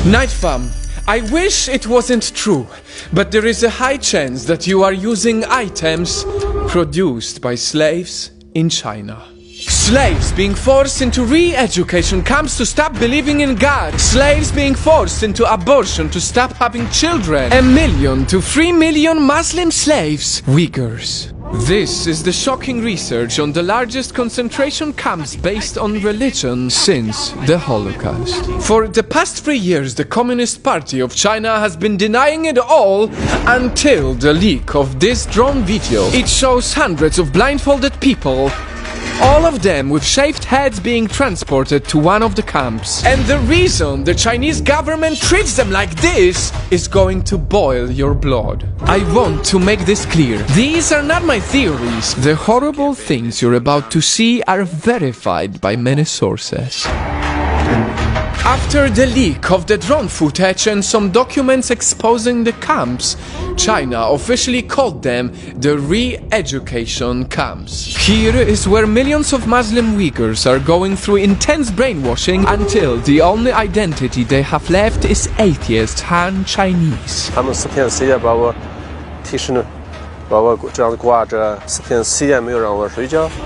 Nightfam, I wish it wasn't true, but there is a high chance that you are using items produced by slaves in China. Slaves being forced into re-education camps to stop believing in God. Slaves being forced into abortion to stop having children. 1 million to 3 million Muslim slaves, Uyghurs. This is the shocking research on the largest concentration camps based on religion since the Holocaust. For the past 3 years, the Communist Party of China has been denying it all until the leak of this drone video. It shows hundreds of blindfolded people, all of them with shaved heads, being transported to one of the camps. And the reason the Chinese government treats them like this is going to boil your blood. I want to make this clear. These are not my theories. The horrible things you're about to see are verified by many sources. After the leak of the drone footage and some documents exposing the camps, China officially called them the re-education camps. Here is where millions of Muslim Uyghurs are going through intense brainwashing until the only identity they have left is atheist Han Chinese.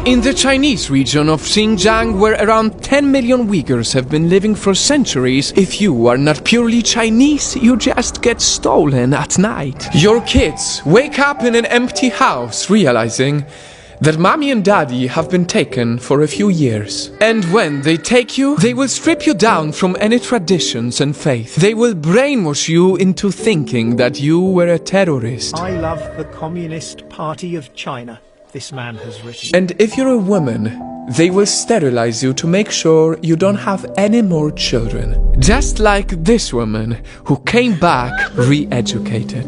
In the Chinese region of Xinjiang, where around 10 million Uyghurs have been living for centuries, if you are not purely Chinese, you just get stolen at night. Your kids wake up in an empty house realizing that mommy and daddy have been taken for a few years. And when they take you, they will strip you down from any traditions and faith. They will brainwash you into thinking that you were a terrorist. I love the Communist Party of China, this man has written. And if you're a woman, they will sterilize you to make sure you don't have any more children. Just like this woman who came back re-educated.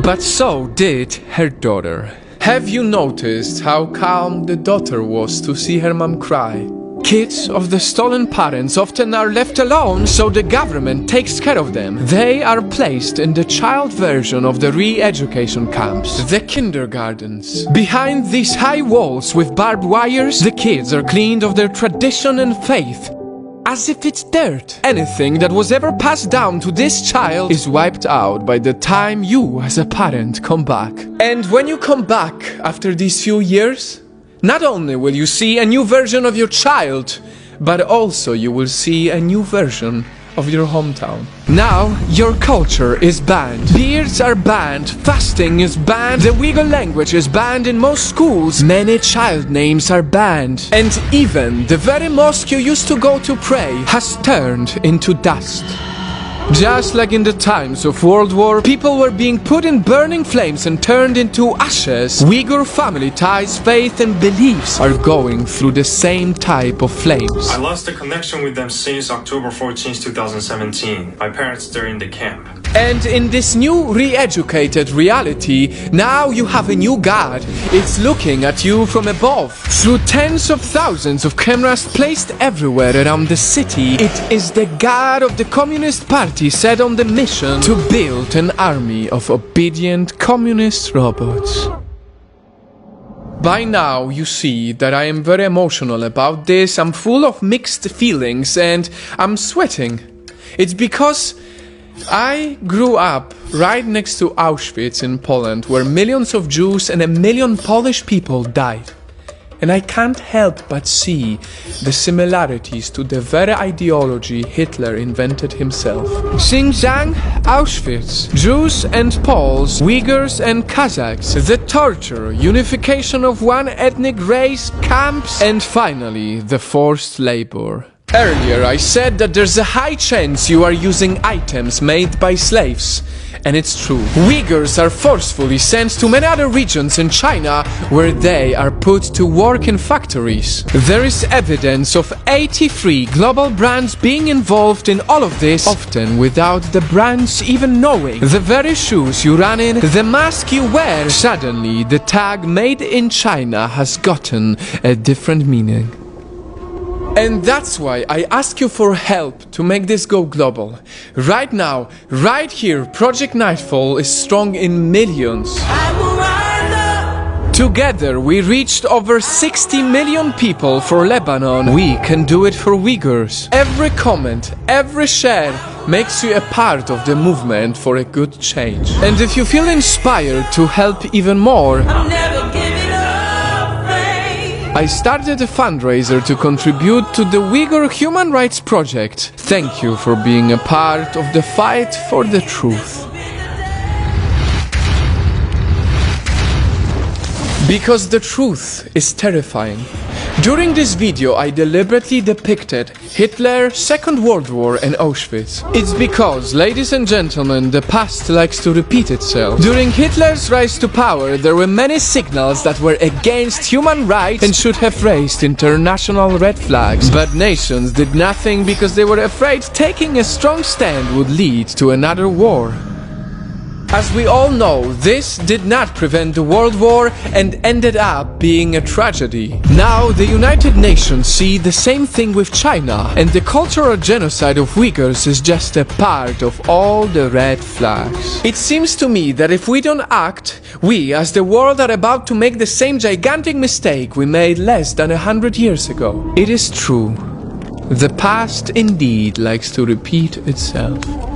But so did her daughter. Have you noticed how calm the daughter was to see her mom cry? Kids of the stolen parents often are left alone, so the government takes care of them. They are placed in the child version of the re-education camps, the kindergartens. Behind these high walls with barbed wires, the kids are cleaned of their tradition and faith, as if it's dirt. Anything that was ever passed down to this child is wiped out by the time you as a parent come back. And when you come back after these few years, not only will you see a new version of your child, but also you will see a new version of your hometown. Now, your culture is banned. Beards are banned, fasting is banned, the Uyghur language is banned in most schools, many child names are banned, and even the very mosque you used to go to pray has turned into dust. Just like in the times of World War, people were being put in burning flames and turned into ashes. Uyghur family ties, faith and beliefs are going through the same type of flames. I lost the connection with them since October 14, 2017. My parents are in the camp. And in this new re-educated reality, now you have a new God. It's looking at you from above. Through tens of thousands of cameras placed everywhere around the city, it is the God of the Communist Party set on the mission to build an army of obedient communist robots. By now you see that I am very emotional about this. I'm full of mixed feelings and I'm sweating. It's because I grew up right next to Auschwitz in Poland, where millions of Jews and 1 million Polish people died. And I can't help but see the similarities to the very ideology Hitler invented himself. Xinjiang, Auschwitz, Jews and Poles, Uyghurs and Kazakhs, the torture, unification of one ethnic race, camps, and finally the forced labor. Earlier I said that there's a high chance you are using items made by slaves. And it's true. Uyghurs are forcefully sent to many other regions in China where they are put to work in factories. There is evidence of 83 global brands being involved in all of this, often without the brands even knowing. The very shoes you run in, the mask you wear, suddenly the tag "Made in China" has gotten a different meaning. And that's why I ask you for help to make this go global. Right now, right here, Project Nightfall is strong in millions. Together we reached over 60 million people for Lebanon. We can do it for Uyghurs. Every comment, every share makes you a part of the movement for a good change. And if you feel inspired to help even more, I started a fundraiser to contribute to the Uyghur Human Rights Project. Thank you for being a part of the fight for the truth. Because the truth is terrifying. During this video I deliberately depicted Hitler, Second World War and Auschwitz. It's because, ladies and gentlemen, the past likes to repeat itself. During Hitler's rise to power there were many signals that were against human rights and should have raised international red flags. But nations did nothing because they were afraid taking a strong stand would lead to another war. As we all know, this did not prevent the World War and ended up being a tragedy. Now the United Nations see the same thing with China, and the cultural genocide of Uyghurs is just a part of all the red flags. It seems to me that if we don't act, we as the world are about to make the same gigantic mistake we made less than 100 years ago. It is true. The past indeed likes to repeat itself.